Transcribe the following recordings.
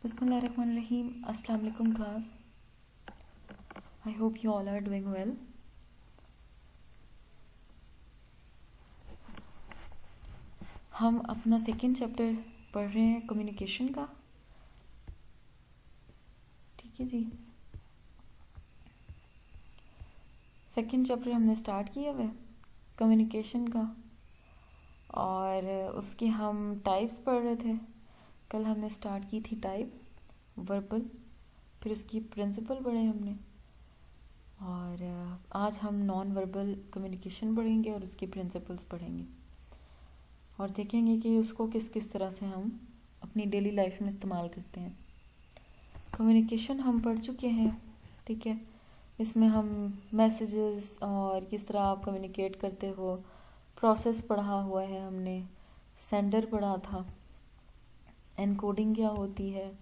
Bismillahirrahmanirrahim. Assalamu alaikum class. I hope you all are doing well. हम अपना second chapter पढ़ रहे हैं कम्युनिकेशन का. ठीक है जी. सेकेंड चैप्टर हमने स्टार्ट किया हुआ है कम्युनिकेशन का और उसके हम टाइप्स पढ़ रहे थे. कल हमने स्टार्ट की थी टाइप वर्बल, फिर उसकी प्रिंसिपल पढ़े हमने और आज हम नॉन वर्बल कम्युनिकेशन पढ़ेंगे और उसकी प्रिंसिपल्स पढ़ेंगे और देखेंगे कि उसको किस किस तरह से हम अपनी डेली लाइफ में इस्तेमाल करते हैं. कम्युनिकेशन हम पढ़ चुके हैं. ठीक है, इसमें हम मैसेजेस और किस तरह आप कम्युनिकेट करते हो प्रोसेस पढ़ा हुआ है हमने. सेंडर पढ़ा था, एनकोडिंग क्या होती है,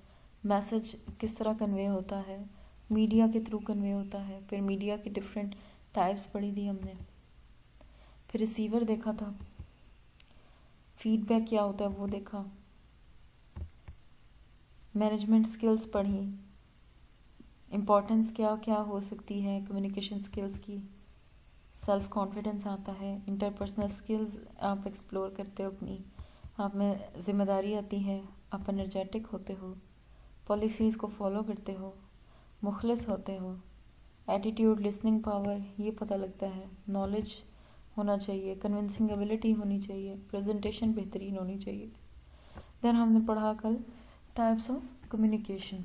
मैसेज किस तरह कन्वे होता है, मीडिया के थ्रू कन्वे होता है, फिर मीडिया की डिफरेंट टाइप्स पढ़ी थी हमने, फिर रिसीवर देखा था, फीडबैक क्या होता है वो देखा, मैनेजमेंट स्किल्स पढ़ी, इम्पोर्टेंस क्या क्या हो सकती है कम्युनिकेशन स्किल्स की, सेल्फ कॉन्फिडेंस आता है, इंटरपर्सनल स्किल्स आप एक्सप्लोर करते हो अपनी, आप में जिम्मेदारी आती है, आप एनर्जेटिक होते हो, पॉलिसीज़ को फॉलो करते हो, मुखलिस होते हो, एटीट्यूड, लिसनिंग पावर ये पता लगता है, नॉलेज होना चाहिए, कन्विंसिंग एबिलिटी होनी चाहिए, प्रेजेंटेशन बेहतरीन होनी चाहिए. देन हमने पढ़ा कल types of communication.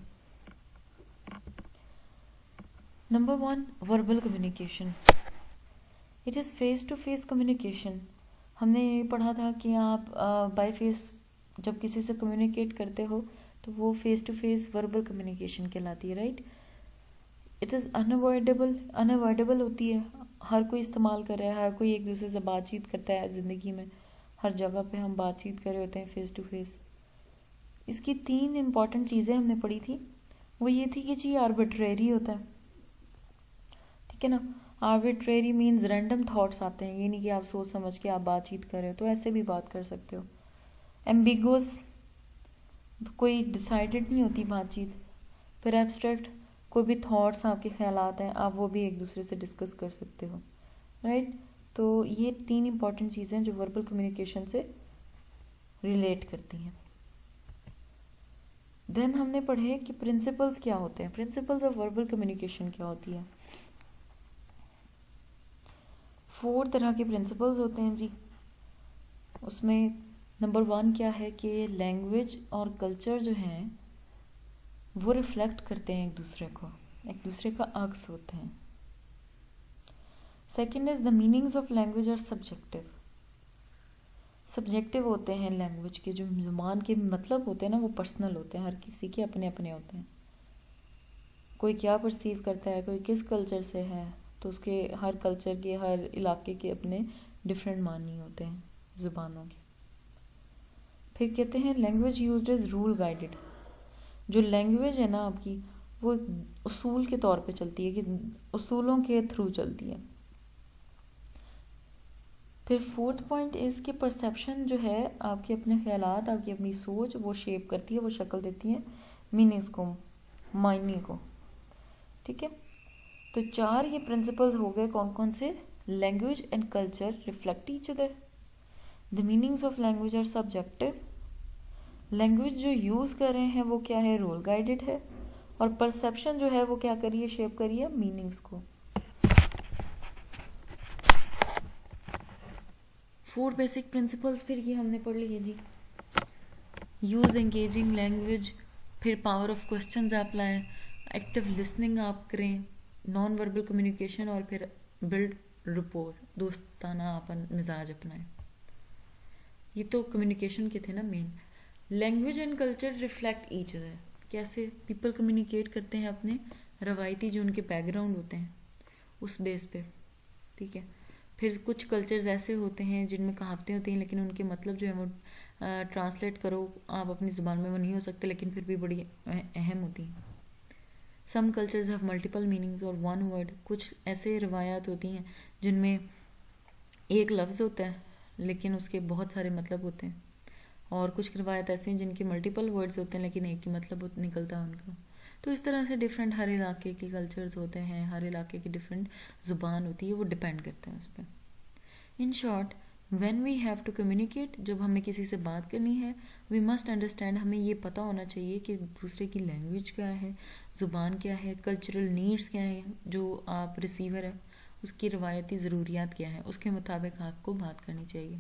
Number 1 verbal communication. It is face to face communication. हमने ये पढ़ा था कि आप बाय फेस जब किसी से कम्युनिकेट करते हो तो वो face to face verbal communication कहलाती है. राइट. इट इज़ अनअवॉइडेबल होती है. हर कोई इस्तेमाल कर रहा है, हर कोई एक दूसरे से बातचीत करता है ज़िंदगी में. हर जगह पे हम बातचीत कर रहे होते हैं फेस टू फेस. इसकी 3 इम्पॉर्टेंट चीज़ें हमने पढ़ी थी. वो ये थी कि जी आर्बिट्रेरी होता है. ठीक है ना. आर्बिट्रेरी मीन्स रैंडम थॉट्स आते हैं. ये नहीं कि आप सोच समझ के आप बातचीत कर रहे हो, तो ऐसे भी बात कर सकते हो. एम्बिगुअस, कोई डिसाइडेड नहीं होती बातचीत. फिर एब्स्ट्रैक्ट, कोई भी थॉट्स आपके ख्यालात हैं आप वो भी एक दूसरे से डिस्कस कर सकते हो. राइट. तो ये 3 इंपॉर्टेंट चीज़ें जो वर्बल कम्युनिकेशन से रिलेट करती हैं. देन हमने पढ़े कि प्रिंसिपल्स क्या होते हैं. प्रिंसिपल्स ऑफ वर्बल कम्युनिकेशन क्या होती है. 4 तरह के प्रिंसिपल्स होते हैं जी. उसमें नंबर 1 क्या है कि लैंग्वेज और कल्चर जो हैं वो रिफ्लेक्ट करते हैं एक दूसरे का अक्स होते हैं. Second is the meanings of language are subjective होते हैं. लैंग्वेज के जो जुबान के मतलब होते हैं ना वो पर्सनल होते हैं. हर किसी के अपने अपने होते हैं. कोई क्या परसीव करता है, कोई किस कल्चर से है, तो उसके हर कल्चर के हर इलाके के अपने डिफरेंट मानी होते हैं जुबानों के. फिर कहते हैं language used as rule guided. जो लैंग्वेज है ना आपकी वो उसूल के तौर पे चलती है, कि उसूलों के थ्रू चलती है. फिर 4th पॉइंट इज कि परसेप्शन जो है आपके अपने ख्यालात, आपकी अपनी सोच वो शेप करती है, वो शक्ल देती है मीनिंग्स को, मायने को. ठीक है. तो 4 ये प्रिंसिपल्स हो गए. कौन कौन से. Language and culture reflect each other. The meanings of language are subjective. Language जो यूज़ कर रहे हैं वो क्या है, रूल गाइडेड है. और परसेप्शन जो है वो क्या करिए, शेप करिए मीनिंग्स को. 4 बेसिक प्रिंसिपल्स फिर ये हमने पढ़ लिए जी. यूज एंगेजिंग लैंग्वेज, फिर पावर ऑफ क्वेश्चंस आप लाएं, एक्टिव लिसनिंग आप करें, नॉन वर्बल कम्युनिकेशन, और फिर बिल्ड रिपोर, दोस्ताना अपन मिजाज अपनाएं. ये तो कम्युनिकेशन के थे ना main. Language and culture reflect each other. कैसे पीपल कम्युनिकेट करते हैं अपने रवायती जो उनके बैकग्राउंड होते हैं उस बेस पे. ठीक है. फिर कुछ कल्चर्स ऐसे होते हैं जिनमें कहावतें होती हैं लेकिन उनके मतलब जो है वो ट्रांसलेट करो आप अपनी ज़ुबान में वो नहीं हो सकते, लेकिन फिर भी बड़ी अहम होती हैं. सम कल्चर्स हैव मल्टीपल मीनिंग्स और वन वर्ड. कुछ ऐसे रवायात होती हैं जिनमें एक लफ्ज़ होता है लेकिन उसके बहुत सारे मतलब होते हैं. और कुछ रिवायत ऐसी हैं जिनके मल्टीपल वर्ड्स होते हैं लेकिन एक ही मतलब निकलता है उनका। तो इस तरह से डिफरेंट हर इलाके के कल्चर्स होते हैं, हर इलाके की डिफरेंट ज़ुबान होती है, वो डिपेंड करते हैं उस पर। In short, when we have to communicate, जब हमें किसी से बात करनी है, वी मस्ट अंडरस्टैंड, हमें ये पता होना चाहिए कि दूसरे की लैंग्वेज क्या है, ज़ुबान क्या है, कल्चरल नीड्स क्या है, जो आप रिसीवर है उसकी रवायती ज़रूरियात क्या है, उसके मुताबिक आपको बात करनी चाहिए।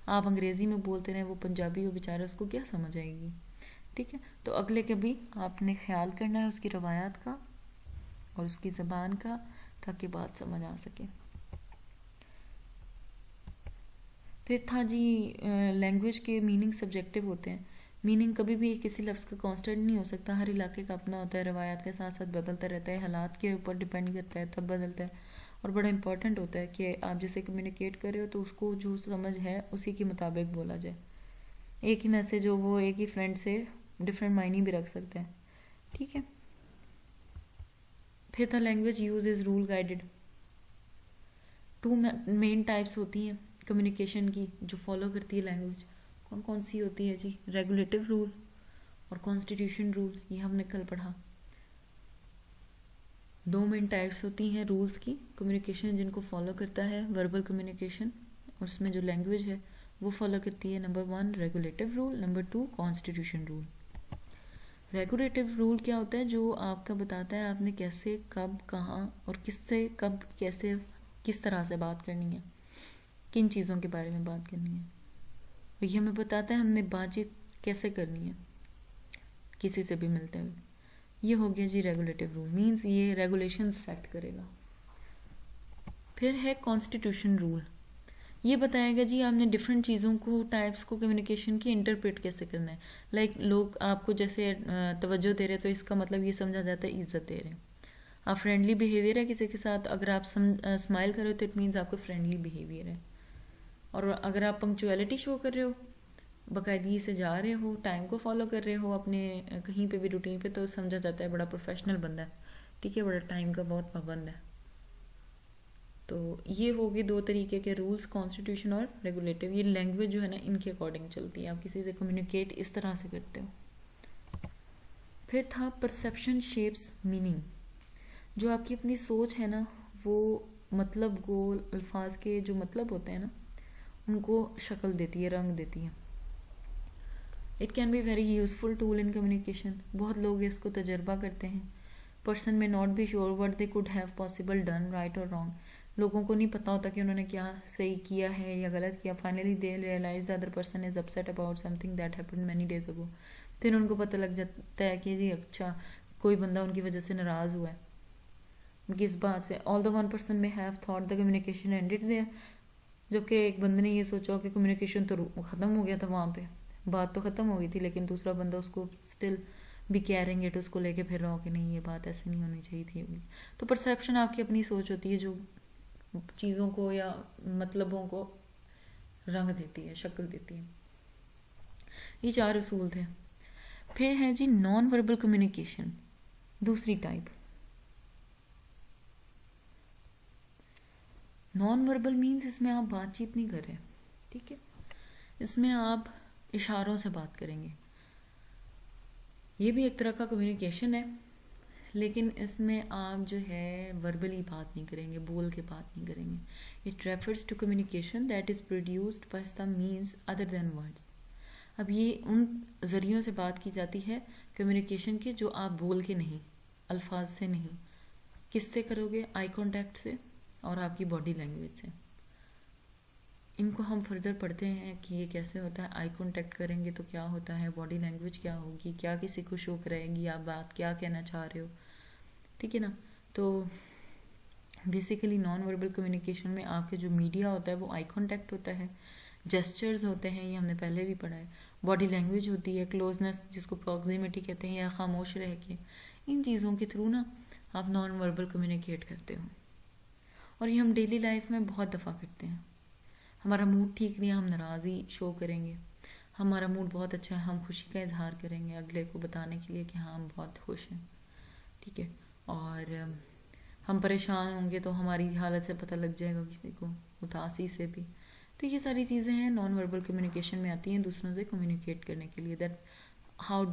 आप अंग्रेज़ी में बोलते रहें, वो पंजाबी हो बेचारा, उसको क्या समझ आएगी। ठीक है, तो अगले के भी आपने ख्याल करना है उसकी रवायात का और उसकी ज़बान का, ताकि बात समझ आ सके। फिर था जी लैंग्वेज के मीनिंग सब्जेक्टिव होते हैं। मीनिंग कभी भी किसी लफ्ज़ का कांस्टेंट नहीं हो सकता, हर इलाके का अपना होता है, रवायात के साथ साथ बदलता रहता है, हालात के ऊपर डिपेंड करता है, तब बदलता है। और बड़ा इंपॉर्टेंट होता है कि आप जैसे कम्युनिकेट कर रहे हो तो उसको जो समझ है उसी के मुताबिक बोला जाए। एक ही मैसेज हो वो एक ही फ्रेंड से डिफरेंट मायने भी रख सकते हैं। ठीक है, फिर था language use is rule guided. Two main types होती हैं कम्युनिकेशन की जो फॉलो करती है लैंग्वेज। कौन कौन सी होती है जी? रेगुलेटिव रूल और कॉन्स्टिट्यूशन रूल, ये हमने कल पढ़ा। दो मेन टाइप्स होती हैं रूल्स की कम्युनिकेशन जिनको फॉलो करता है वर्बल कम्युनिकेशन, और उसमें जो लैंग्वेज है वो फॉलो करती है। Number 1 regulative rule, number 2 constitution rule. Regulative rule क्या होता है? जो आपका बताता है आपने कैसे, कब, कहाँ और किससे, कब, कैसे, किस तरह से बात करनी है, किन चीज़ों के बारे में बात करनी है। ये हमें बताता है हमने बातचीत कैसे करनी है किसी से भी मिलते हुए। ये हो गया जी रेगुलेटिव रूल, मीन्स ये रेगुलेशन सेट करेगा। फिर है कॉन्स्टिट्यूशन रूल, ये बताएगा जी आपने डिफरेंट चीज़ों को, टाइप्स को कम्युनिकेशन की इंटरप्रेट कैसे करना है। लाइक लोग आपको जैसे तवज्जो दे रहे हैं तो इसका मतलब ये समझा जाता है इज्जत दे रहे हैं। आप फ्रेंडली बिहेवियर है किसी के साथ, अगर आप स्माइल कर रहे हो तो इट मीन्स आपका फ्रेंडली बिहेवियर है। और अगर आप पंक्चुअलिटी शो कर रहे हो, बाकायदगी से जा रहे हो, टाइम को फॉलो कर रहे हो अपने कहीं पे भी रूटीन पे, तो समझा जाता है बड़ा प्रोफेशनल बंदा है। ठीक है, बड़ा टाइम का बहुत पाबंद है। तो ये होगी दो तरीके के रूल्स, कॉन्स्टिट्यूशन और रेगुलेटिव। ये लैंग्वेज जो है ना इनके अकॉर्डिंग चलती है, आप किसी से कम्युनिकेट इस तरह से करते हो। फिर था परसेप्शन शेप्स मीनिंग, जो आपकी अपनी सोच है ना वो मतलब गोल अल्फाज के जो मतलब होते हैं ना उनको शक्ल देती है, रंग देती है। It can be very useful tool in communication, बहुत लोग इसको तजर्बा करते हैं। पर्सन में not be sure what they could have possible done right और रॉन्ग, लोगों को नहीं पता होता कि उन्होंने क्या सही किया है या गलत किया। Finally they realise the other person is upset about something that happened many days ago, फिर उनको पता लग जाता है कि जी अच्छा कोई बंदा उनकी वजह से नाराज हुआ है उनकी इस बात से। All the one person may have thought the communication ended there, जबकि एक बंदे ने ये सोचा कि कम्युनिकेशन तो खत्म हो गया था, वहां पे बात तो खत्म हो गई थी, लेकिन दूसरा बंदा उसको स्टिल भी कैरिंग इट, उसको लेके फिर रहा हो कि नहीं ये बात ऐसे नहीं होनी चाहिए थी। तो परसेप्शन आपकी अपनी सोच होती है जो चीज़ों को या मतलबों को रंग देती है, शक्ल देती है। ये 4 उसूल थे। फिर है जी नॉन वर्बल कम्युनिकेशन, दूसरी टाइप। नॉन वर्बल मीन्स इसमें आप बातचीत नहीं कर रहे, ठीक है, इसमें आप इशारों से बात करेंगे। ये भी एक तरह का कम्युनिकेशन है, लेकिन इसमें आप जो है वर्बली बात नहीं करेंगे, बोल के बात नहीं करेंगे। It refers to communication that is produced by some means other than words. अब ये उन जरियों से बात की जाती है कम्युनिकेशन के जो आप बोल के नहीं, अल्फाज से नहीं। किससे करोगे? आई कॉन्टैक्ट से और आपकी बॉडी लैंग्वेज से। इनको हम फर्दर पढ़ते हैं कि ये कैसे होता है। आई कॉन्टैक्ट करेंगे तो क्या होता है, बॉडी लैंग्वेज क्या होगी, क्या किसी को शो कराएंगी, आप बात क्या कहना चाह रहे हो, ठीक है ना। तो बेसिकली नॉन वर्बल कम्युनिकेशन में आपके जो मीडिया होता है वो आई कॉन्टैक्ट होता है, जेस्चर्स होते हैं, ये हमने पहले भी पढ़ा है, बॉडी लैंग्वेज होती है, क्लोजनेस जिसको प्रॉक्सिमिटी कहते हैं, या खामोश रह के, इन चीज़ों के थ्रू ना आप नॉन वर्बल कम्युनिकेट करते हो। और ये हम डेली लाइफ में बहुत दफ़ा करते हैं। हमारा मूड ठीक नहीं है, हम नाराज़ी शो करेंगे। हमारा मूड बहुत अच्छा है, हम खुशी का इजहार करेंगे अगले को बताने के लिए कि हाँ हम बहुत खुश हैं, ठीक है। और हम परेशान होंगे तो हमारी हालत से पता लग जाएगा किसी को, उदासी से भी, तो ये सारी चीज़ें हैं नॉन वर्बल कम्युनिकेशन में आती हैं दूसरों से कम्युनिकेट करने के लिए, that how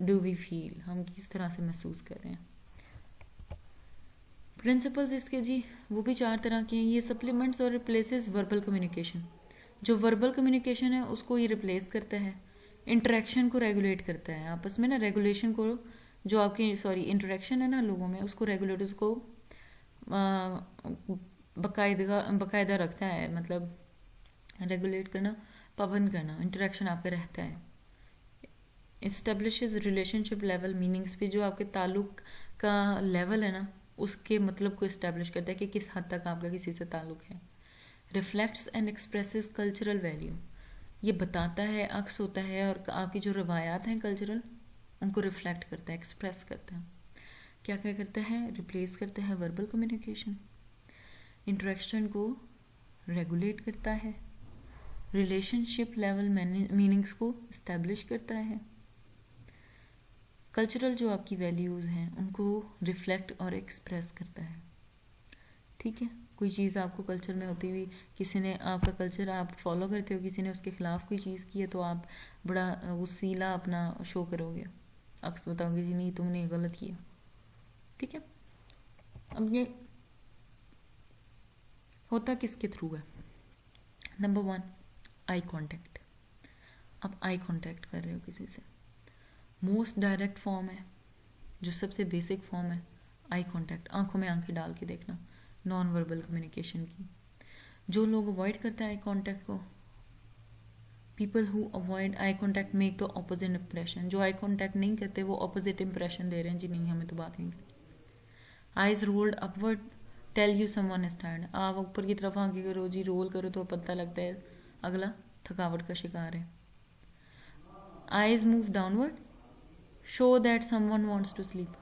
do we feel, हम किस तरह से महसूस कर रहे हैं। प्रिंसिपल्स इसके जी वो भी 4 तरह के हैं। ये सप्लीमेंट्स और रिप्लेसेस वर्बल कम्युनिकेशन। जो वर्बल कम्युनिकेशन है उसको ये रिप्लेस करता है। इंटरेक्शन को रेगुलेट करता है आपस में ना, रेगुलेशन को, जो आपकी इंटरेक्शन है ना लोगों में, उसको रेगुलेट, उसको बाकायदा रखता है, मतलब रेगुलेट करना, पाबंद करना, इंटरेक्शन आपका रहता है। इस्टेब्लिशेस रिलेशनशिप लेवल मीनिंग्स पे, जो आपके ताल्लुक का लेवल है ना उसके मतलब को इस्टेब्लिश करता है कि किस हद तक आपका किसी से ताल्लुक है। Reflects and expresses cultural value, ये बताता है, अक्स होता है और आपकी जो रवायात हैं कल्चरल उनको रिफ्लेक्ट करता है, एक्सप्रेस करता है। क्या क्या करता है, रिप्लेस करता है वर्बल कम्युनिकेशन, इंटरेक्शन को रेगुलेट करता है, रिलेशनशिप लेवल मीनिंग्स को इस्टेब्लिश करता है, कल्चरल जो आपकी वैल्यूज़ हैं उनको रिफ्लेक्ट और एक्सप्रेस करता है। ठीक है, कोई चीज़ आपको कल्चर में होती हुई, किसी ने आपका कल्चर आप फॉलो करते हो, किसी ने उसके खिलाफ कोई चीज़ की है तो आप बड़ा वसीला अपना शो करोगे, अक्स बताओगे जी नहीं तुमने गलत किया। ठीक है, अब ये होता किसके थ्रू है। Number 1, eye contact. आप आई कांटेक्ट कर रहे हो किसी से, मोस्ट डायरेक्ट फॉर्म है, जो सबसे बेसिक फॉर्म है आई कांटेक्ट, आंखों में आंखें डाल के देखना, नॉन वर्बल कम्युनिकेशन की। जो लोग अवॉइड करते हैं आई कांटेक्ट को, people who avoid eye contact make the opposite impression. जो आई कांटेक्ट नहीं करते वो ऑपोजिट इंप्रेशन दे रहे हैं, जी नहीं हमें तो बात नहीं करनी। Eyes rolled upward tell you someone stand, आप ऊपर की तरफ आगे करो जी, रोल करो तो पता लगता है अगला थकावट का शिकार है। Eyes move downward show that someone wants to sleep.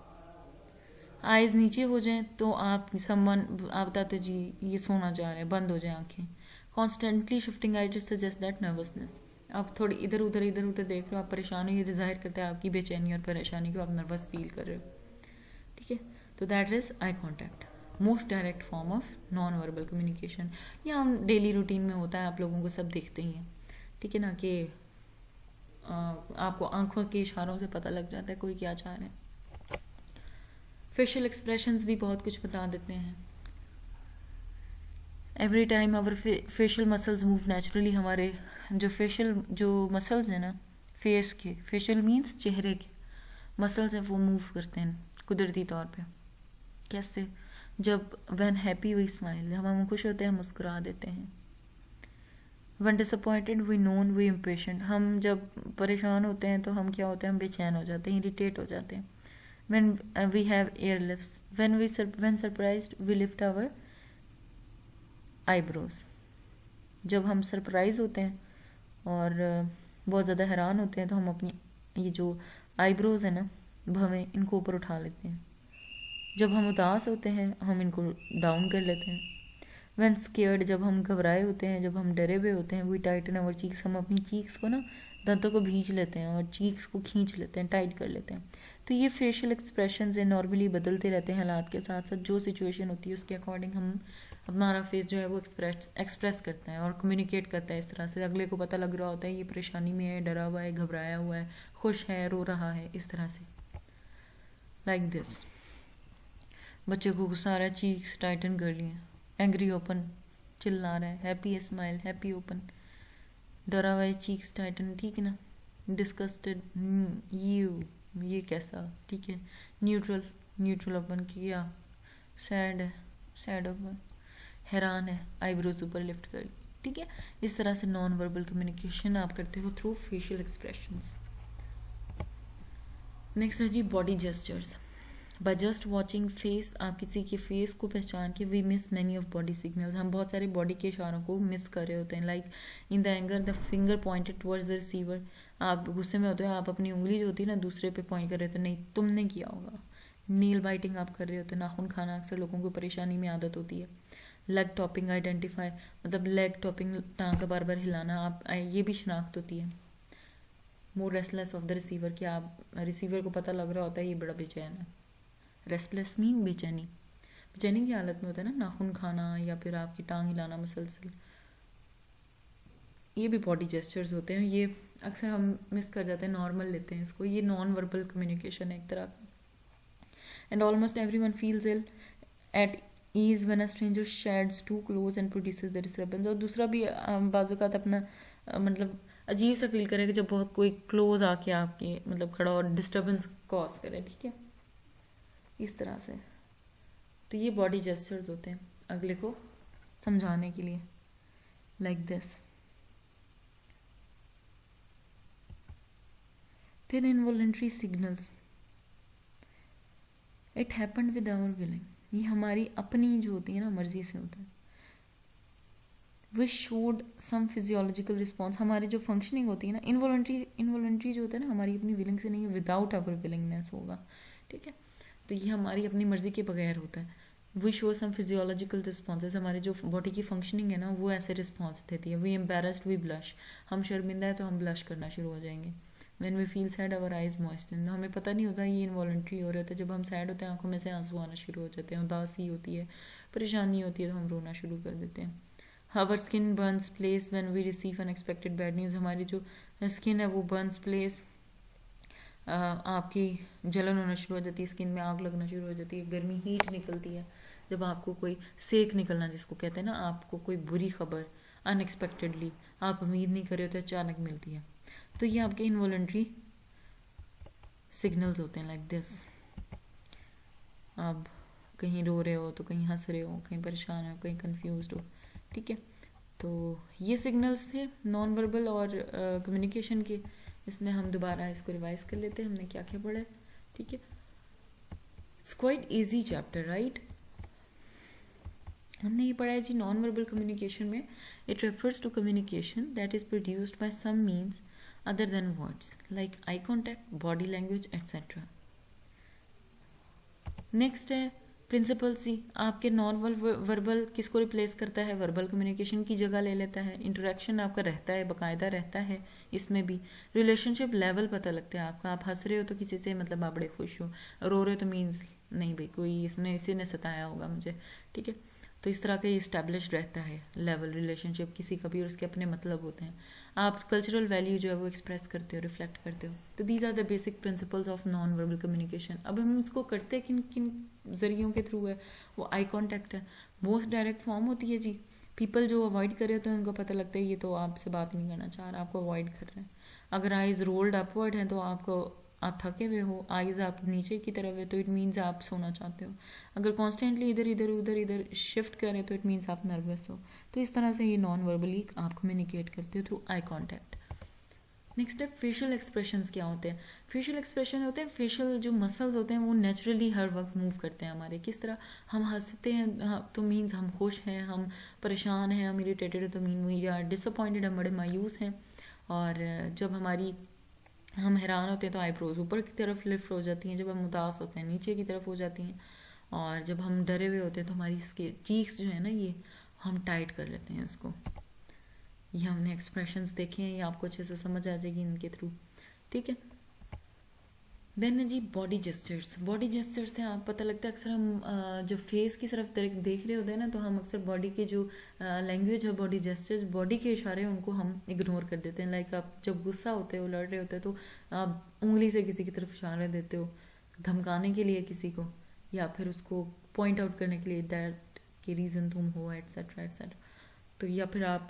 आईज नीचे हो जाएं तो आप बताते जी ये सोना चाह रहे हैं, बंद हो जाए आंखें। Constantly shifting eyes suggest that nervousness, आप थोड़ी इधर उधर देख रहे हो, आप परेशान हो, ये जाहिर करता है आपकी बेचैनी और परेशानी को, आप नर्वस फील कर रहे हो। ठीक है, तो that is eye contact, most direct form of non verbal communication. ये हम डेली रूटीन में होता है, आप लोगों को सब देखते ही हैं। ठीक है ना, कि आपको आंखों के इशारों से पता लग जाता है कोई क्या चाह रहे हैं। फेशियल एक्सप्रेशंस भी बहुत कुछ बता देते हैं। Every time our facial muscles move naturally, हमारे जो फेशियल जो मसल्स हैं ना फेस के, फेशियल मीन्स चेहरे के मसल्स हैं, वो मूव करते हैं कुदरती तौर पे। कैसे, जब व्हेन हैप्पी वी स्माइल, हम खुश होते हैं मुस्कुरा देते हैं। When disappointed we none we impatient, हम जब परेशान होते हैं तो हम क्या होते हैं, हम बेचैन हो जाते हैं, इरिटेट हो जाते हैं। When we have air lifts, when surprised we lift our eyebrows, जब हम सरप्राइज होते हैं और बहुत ज़्यादा हैरान होते हैं तो हम अपनी ये जो आईब्रोज है ना भवें, इनको ऊपर उठा लेते हैं। जब हम उदास होते हैं हम इनको डाउन कर लेते हैं। व्हेन स्केयर्ड, जब हम घबराए होते हैं, जब हम डरे हुए होते हैं, वी टाइटन अवर चीक्स, हम अपनी चीक्स को ना दांतों को भींच लेते हैं और चीक्स को खींच लेते हैं, टाइट कर लेते हैं। तो ये फेशियल एक्सप्रेशन है, नॉर्मली बदलते रहते हैं हालात के साथ साथ, जो सिचुएशन होती है उसके अकॉर्डिंग हम हमारा फेस जो है वो एक्सप्रेस करते हैं और कम्युनिकेट करता है इस तरह से। अगले को पता लग रहा होता है ये परेशानी में है, डरा हुआ है, घबराया हुआ है, खुश है, रो रहा है, इस तरह से, लाइक दिस। बच्चे को गुस्सा आ रहा है, चीक्स टाइटन कर लिए। एंग्री ओपन, चिल्ला रहा है, हैप्पी स्माइल, हैप्पी ओपन। डरा हुआ है, चीक्स टाइटन, ठीक है ना। डिस्कस्टेड, ये कैसा, ठीक है। न्यूट्रल ओपन किया। सैड है, सैड ओपन। हैरान है, आईब्रोज ऊपर लिफ्ट कर ली। ठीक है, इस तरह से नॉन वर्बल कम्युनिकेशन आप करते हो थ्रू फेशियल एक्सप्रेशंस। नेक्स्ट है जी body gestures. By just watching face, आप किसी के फेस को पहचान के we miss many of body signals, हम बहुत सारे बॉडी के इशारों को मिस कर रहे होते हैं। Like in the anger the finger pointed towards the receiver, आप गुस्से में होते हो, आप अपनी उंगली जो होती है ना दूसरे पे पॉइंट कर रहे होते, नहीं तुमने किया होगा। नील बाइटिंग आप कर रहे होते, नाखून खाना अक्सर लोगों को परेशानी में आदत होती है। लेग टॉपिंग आइडेंटिफाई, मतलब लेग टॉपिंग, टांग का बार बार हिलाना, आप ये भी शनाख्त होती है। मोर रेस्टलेस ऑफ द रिसीवर, कि आप रिसीवर को पता लग रहा होता है ये बड़ा बेचैन है। रेस्टलेस मीन बेचैनी की हालत में होता है ना, नाखून खाना या फिर आपकी टांग हिलाना मुसलसल। ये भी बॉडी जेस्चर्स होते हैं, ये अक्सर हम मिस कर जाते हैं, नॉर्मल लेते हैं इसको, ये नॉन वर्बल कम्युनिकेशन है एक तरह का। And almost everyone feels ill at ease when a stranger shades to close and produces the disturbance. और दूसरा भी बाज़ अपना मतलब अजीब सा फील करेगा जब बहुत कोई क्लोज आके आपके मतलब खड़ा और डिस्टर्बेंस कॉज करे, ठीक है, इस तरह से। तो ये बॉडी जेस्चर्स होते हैं अगले को समझाने के लिए, लाइक दिस। फिर involuntary signals, it happened with our willing, ये हमारी अपनी जो होती है ना मर्जी से होता है। Which showed some physiological response, हमारी जो फंक्शनिंग होती है ना, इनवॉलंटरी जो होता है ना हमारी अपनी विलिंग से नहीं है, विदाउट आवर विलिंगनेस होगा, ठीक है। तो ये हमारी अपनी मर्जी के बगैर होता है। We show some physiological responses, हमारी जो बॉडी की फंक्शनिंग है ना वो ऐसे रिस्पॉन्स देती है। वी एम्बेरस्ड वी ब्लश, हम शर्मिंदा है तो हम ब्लश करना शुरू हो जाएंगे। When we feel sad our eyes moisten, हमें पता नहीं होता ये इनवॉलंटरी हो रहा होता है। जब हम सैड होते हैं आंखों में से आंसू आना शुरू हो जाते हैं, उदासी होती है, परेशानी होती है तो हम रोना शुरू कर देते हैं। Our skin burns place when we receive unexpected bad news, हमारी जो स्किन है वो बर्न्स प्लेस, आपकी जलन होना शुरू हो जाती है, स्किन में आग लगना शुरू हो जाती है, गर्मी हीट निकलती है जब आपको कोई सेक निकलना जिसको कहते हैं ना, आपको कोई बुरी खबर अनएक्सपेक्टेडली आप उम्मीद नहीं कर रहे होते अचानक मिलती है। तो ये आपके इनवॉलंटरी सिग्नल्स होते हैं, लाइक दिस। आप कहीं रो रहे हो तो कहीं हंस रहे हो, कहीं परेशान हो, कहीं कंफ्यूज्ड हो, ठीक है। तो ये सिग्नल्स थे नॉन वर्बल और कम्युनिकेशन के। इसमें हम दोबारा इसको रिवाइज कर लेते हैं, हमने क्या क्या पढ़ा है, ठीक है। It's quite easy chapter, right. हमने ये पढ़ा है जी नॉन वर्बल कम्युनिकेशन में, it refers to communication that is produced by some means other than words like eye contact, body language etcetera. Next है प्रिंसिपल सी, आपके नॉन वर्बल किसको replace करता है, वर्बल कम्युनिकेशन की जगह ले लेता है। इंटरेक्शन आपका रहता है, बाकायदा रहता है, इसमें भी रिलेशनशिप लेवल पता लगता है आपका। आप हंस रहे हो तो किसी से मतलब आप बड़े खुश हो, रो रहे हो तो मीन्स नहीं भाई कोई इसने इसी ने सताया होगा मुझे, ठीक है। तो इस तरह का इस्टेब्लिश रहता है लेवल रिलेशनशिप किसी का भी, और उसके अपने मतलब होते हैं। आप कल्चरल वैल्यू जो है वो एक्सप्रेस करते हो, रिफ्लेक्ट करते हो। तो these are the basic principles of non verbal communication. अब हम इसको करते किन किन जरियों के थ्रू है, वो आई कॉन्टैक्ट है, मोस्ट डायरेक्ट फॉर्म होती है जी। पीपल जो अवॉइड कर रहे होते हैं उनको पता लगता है ये तो आपसे बात नहीं करना चाह रहा, आपको अवॉइड कर रहे हैं। अगर आइज रोल्ड अपवर्ड हैं तो आपको, आप थके हुए हो, आइज आप नीचे की तरफ है तो इट मीन्स आप सोना चाहते हो। अगर कॉन्स्टेंटली इधर इधर उधर इधर शिफ्ट करें तो इट मीन्स आप नर्वस हो। तो इस तरह से ये नॉन वर्बली आप कम्युनिकेट करते हो थ्रू आई कॉन्टैक्ट। नेक्स्ट है फेशियल एक्सप्रेशंस क्या होते हैं। फेशियल एक्सप्रेशन होते हैं, फेशियल जो मसल्स होते हैं वो नेचुरली हर वक्त मूव करते हैं हमारे। किस तरह, हम हंसते हैं तो मीन्स हम खुश हैं, हम परेशान हैं, हम इरिटेटेड है तो मीन वी आर डिसअपॉइंटेड, हम बड़े मायूस हैं। और जब हम हैरान होते हैं तो आईब्रोज ऊपर की तरफ लिफ्ट हो जाती हैं, जब हम उदास होते हैं नीचे की तरफ हो जाती हैं, और जब हम डरे हुए होते हैं तो हमारी इसके चीक्स जो है ना ये हम टाइट कर लेते हैं इसको। ये हमने एक्सप्रेशंस देखे हैं, ये आपको अच्छे से समझ आ जाएगी इनके थ्रू, ठीक है। देन है जी बॉडी जेस्चर्स। बॉडी जेस्चर्स से आप पता लगता है, अक्सर हम जब फेस की तरफ देख रहे होते हैं ना तो हम अक्सर बॉडी के जो लैंग्वेज है, बॉडी जेस्चर्स, बॉडी के इशारे उनको हम इग्नोर कर देते हैं। लाइक आप जब गुस्सा होते हो, लड़ रहे होते हो तो आप उंगली से किसी की तरफ इशारे देते हो धमकाने के लिए किसी को, या फिर उसको पॉइंट आउट करने के लिए दैट की रीज़न तुम हो, एटसेट्रा एटसेट्रा। तो या फिर आप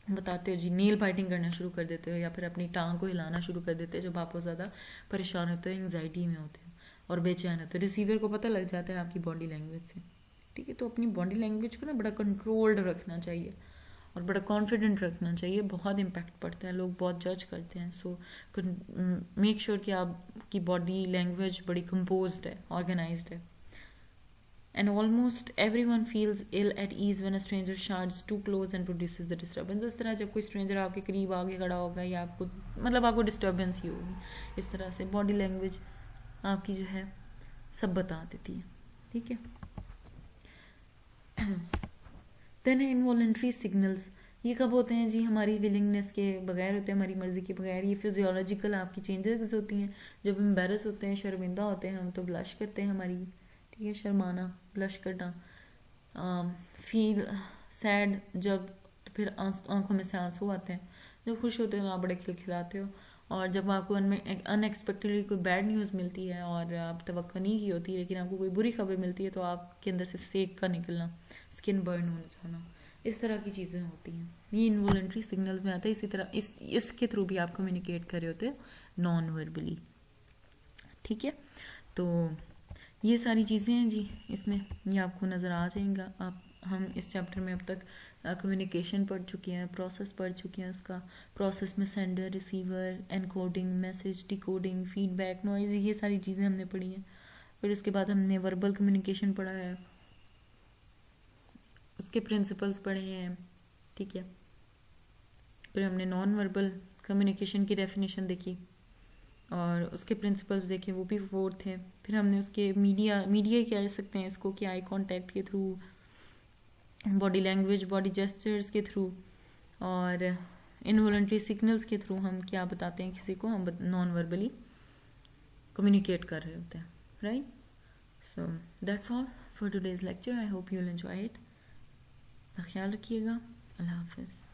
बताते हो जी, नेल बाइटिंग करना शुरू कर देते हो, या फिर अपनी टांग को हिलाना शुरू कर देते हो जब आप बहुत ज़्यादा परेशान होते हो, एंग्जाइटी में होते हो और बेचैन होते हो। रिसीवर को पता लग जाता है आपकी बॉडी लैंग्वेज से, ठीक है। तो अपनी बॉडी लैंग्वेज को ना बड़ा कंट्रोल्ड रखना चाहिए और बड़ा कॉन्फिडेंट रखना चाहिए, बहुत इम्पैक्ट पड़ता है, लोग बहुत जज करते हैं। सो मेक श्योर कि आपकी बॉडी लैंग्वेज बड़ी कंपोज्ड है, ऑर्गेनाइज्ड है। And almost everyone feels ill at ease when a stranger shads too close and produces the disturbance. इस तरह जब कोई stranger आपके करीब आगे खड़ा होगा या आपको मतलब आपको डिस्टर्बेंस ही होगी, इस तरह से बॉडी लैंग्वेज आपकी जो है सब बता देती है, ठीक है। देन है इनवॉलंटरी सिग्नल्स। ये कब होते हैं जी, हमारी विलिंगनेस के बगैर होते हैं, हमारी मर्जी के बगैर। ये फिजियोलॉजिकल आपकी चेंजेस होती हैं। जब एम्बेरस होते हैं, शर्मिंदा होते हैं हम तो ब्लश करते हैं, हमारी ठीक है, शर्माना, ब्लश करना। फील सैड जब, तो फिर आंखों में से आंसू आते हैं। जब खुश होते हो तो आप बड़े खिलखिलाते हो, और जब आपको अनएक्सपेक्टेडली कोई बैड न्यूज़ मिलती है और आप तवक्को नहीं की होती है, लेकिन आपको कोई बुरी खबर मिलती है, तो आपके अंदर से सेक का निकलना, स्किन बर्न होना जाना, इस तरह की चीज़ें होती हैं। ये इनवॉलंटरी सिग्नल्स में आता है। इसी तरह इसके थ्रू भी आप कम्युनिकेट कर रहे होते हो नॉन वर्बली। ठीक है, तो ये सारी चीज़ें हैं जी इसमें, ये आपको नज़र आ जाएगा। हम इस चैप्टर में अब तक कम्युनिकेशन पढ़ चुके हैं, प्रोसेस पढ़ चुके हैं उसका। प्रोसेस में sender, receiver, encoding, message, decoding, feedback, noise, ये सारी चीज़ें हमने पढ़ी हैं। फिर उसके बाद हमने वर्बल कम्युनिकेशन पढ़ा है, उसके प्रिंसिपल्स पढ़े हैं। ठीक है, फिर हमने नॉन वर्बल कम्युनिकेशन की डेफिनेशन देखी और उसके प्रिंसिपल्स देखे, वो भी 4 थे। फिर हमने उसके मीडिया कह सकते हैं इसको, कि आई कांटेक्ट के through, body language, body gestures के थ्रू, और इनवॉलंटरी सिग्नल्स के थ्रू हम क्या बताते हैं किसी को, हम नॉन वर्बली कम्युनिकेट कर रहे होते हैं, right. So that's all for today's lecture. I hope you will enjoy it. ख्याल रखिएगा। अल्लाह हाफिज़।